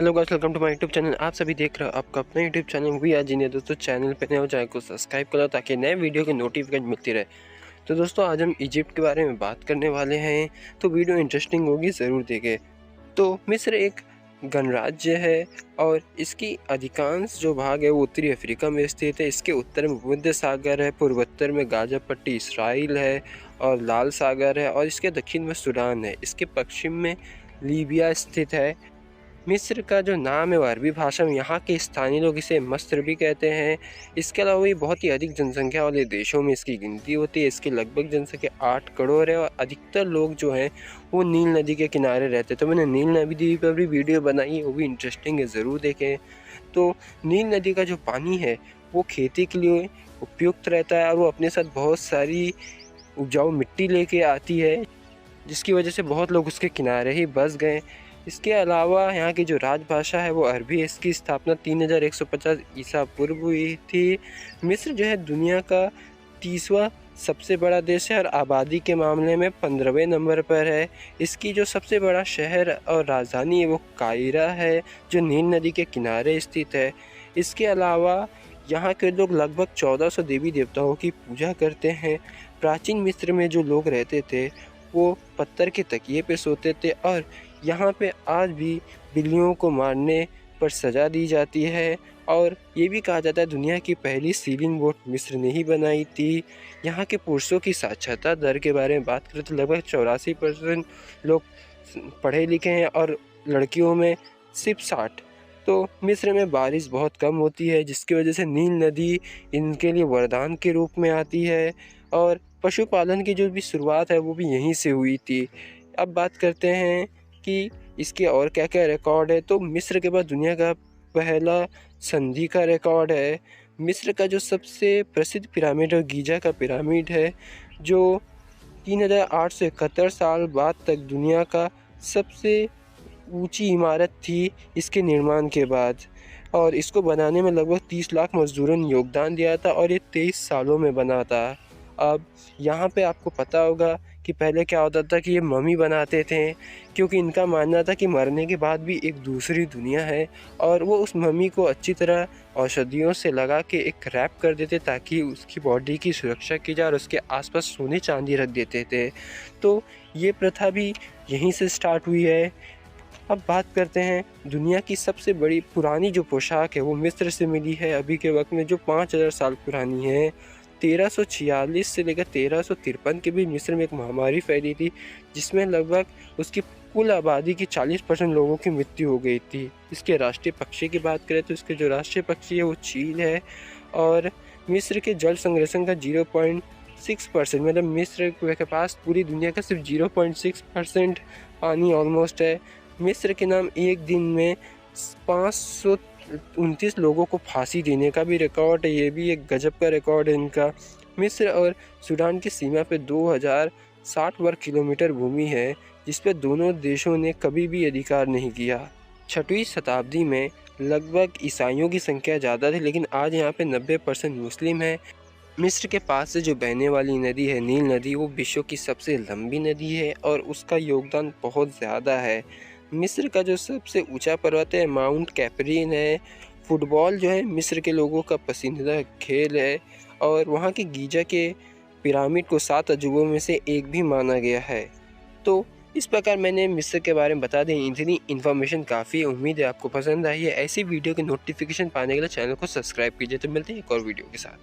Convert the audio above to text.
Hello guys, welcome to my YouTube channel. आप सभी देख रहे हो आपका अपना YouTube channel we are genius. दोस्तों, चैनल पे नए हो चैनल को सब्सक्राइब करो ताकि नए वीडियो की नोटिफिकेशन मिलती रहे। तो दोस्तों, आज हम इजिप्ट के बारे में बात करने वाले हैं, तो वीडियो इंटरेस्टिंग होगी, ज़रूर देखें। तो मिस्र एक गणराज्य है और इसकी अधिकांश जो भाग है वो उत्तरी अफ्रीका में स्थित है। इसके उत्तर में भूमध्य सागर है, पूर्वोत्तर में गाजा पट्टी इसराइल है और लाल सागर है, और इसके दक्षिण में सूडान है। इसके पश्चिम में लीबिया स्थित है। मिस्र का जो नाम है वो अरबी भाषा में, यहाँ के स्थानीय लोग इसे मस्र भी कहते हैं। इसके अलावा ये बहुत ही अधिक जनसंख्या वाले देशों में इसकी गिनती होती है। इसकी लगभग जनसंख्या 8 करोड़ है और अधिकतर लोग जो हैं वो नील नदी के किनारे रहते हैं। तो मैंने नील नदी पर भी वीडियो बनाई है, वो भी इंटरेस्टिंग है, ज़रूर देखें। तो नील नदी का जो पानी है वो खेती के लिए उपयुक्त रहता है और वो अपने साथ बहुत सारी उपजाऊ मिट्टी लेके आती है, जिसकी वजह से बहुत लोग उसके किनारे ही बस गए। इसके अलावा यहाँ की जो राजभाषा है वो अरबी है। इसकी स्थापना 3150 ईसा पूर्व हुई थी। मिस्र जो है दुनिया का 30वां सबसे बड़ा देश है और आबादी के मामले में 15वें नंबर पर है। इसकी जो सबसे बड़ा शहर और राजधानी है वो कायरा है, जो नील नदी के किनारे स्थित है। इसके अलावा यहाँ के लोग लगभग 1400 देवी देवताओं की पूजा करते हैं। प्राचीन मिस्र में जो लोग रहते थे वो पत्थर के तकिए पे सोते थे और यहाँ पे आज भी बिल्लियों को मारने पर सज़ा दी जाती है। और ये भी कहा जाता है दुनिया की पहली सीलिंग बोट मिस्र ने ही बनाई थी। यहाँ के पुरुषों की साक्षरता दर के बारे में बात करें तो लगभग 84% लोग पढ़े लिखे हैं और लड़कियों में सिर्फ 60। तो मिस्र में बारिश बहुत कम होती है, जिसकी वजह से नील नदी इनके लिए वरदान के रूप में आती है। और पशुपालन की जो भी शुरुआत है वो भी यहीं से हुई थी। अब बात करते हैं कि इसके और क्या क्या रिकॉर्ड है। तो मिस्र के बाद दुनिया का पहला संधि का रिकॉर्ड है। मिस्र का जो सबसे प्रसिद्ध पिरामिड है गीजा का पिरामिड है, जो 3871 साल बाद तक दुनिया का सबसे ऊंची इमारत थी इसके निर्माण के बाद। और इसको बनाने में लगभग 30 लाख मजदूरों ने योगदान दिया था और ये 23 सालों में बना था। अब यहाँ पे आपको पता होगा कि पहले क्या होता था कि ये मम्मी बनाते थे, क्योंकि इनका मानना था कि मरने के बाद भी एक दूसरी दुनिया है, और वो उस मम्मी को अच्छी तरह औषधियों से लगा के एक रैप कर देते ताकि उसकी बॉडी की सुरक्षा की जाए, और उसके आसपास सोने चांदी रख देते थे। तो ये प्रथा भी यहीं से स्टार्ट हुई है। अब बात करते हैं दुनिया की सबसे बड़ी पुरानी जो पोशाक है वो मिस्र से मिली है अभी के वक्त में, जो 5000 साल पुरानी है। 1346 से लेकर 1353 के बीच मिस्र में एक महामारी फैली थी, जिसमें लगभग उसकी कुल आबादी की 40% लोगों की मृत्यु हो गई थी। इसके राष्ट्रीय पक्षी की बात करें तो इसके जो राष्ट्रीय पक्षी है वो चील है। और मिस्र के जल संरक्षण का 0.6%, मतलब मिस्र के पास पूरी दुनिया का सिर्फ 0.6% पानी ऑलमोस्ट है। मिस्र के नाम एक दिन में 529 लोगों को फांसी देने का भी रिकॉर्ड है। ये भी एक गजब का रिकॉर्ड है इनका। मिस्र और सूडान की सीमा पे 2060 वर्ग किलोमीटर भूमि है, जिस पे दोनों देशों ने कभी भी अधिकार नहीं किया। 6वीं शताब्दी में लगभग ईसाइयों की संख्या ज़्यादा थी, लेकिन आज यहाँ पे 90% मुस्लिम है। मिस्र के पास से जो बहने वाली नदी है नील नदी, वो विश्व की सबसे लंबी नदी है और उसका योगदान बहुत ज़्यादा है। मिस्र का जो सबसे ऊंचा पर्वत है माउंट कैपरीन है। फुटबॉल जो है मिस्र के लोगों का पसंदीदा खेल है और वहाँ के गीजा के पिरामिड को 7 अजूबों में से एक भी माना गया है। तो इस प्रकार मैंने मिस्र के बारे में बता दी। इतनी इन्फॉर्मेशन काफ़ी, उम्मीद है आपको पसंद आई है। ऐसी वीडियो की नोटिफिकेशन पाने के लिए चैनल को सब्सक्राइब कीजिए। तो मिलते हैं एक और वीडियो के साथ।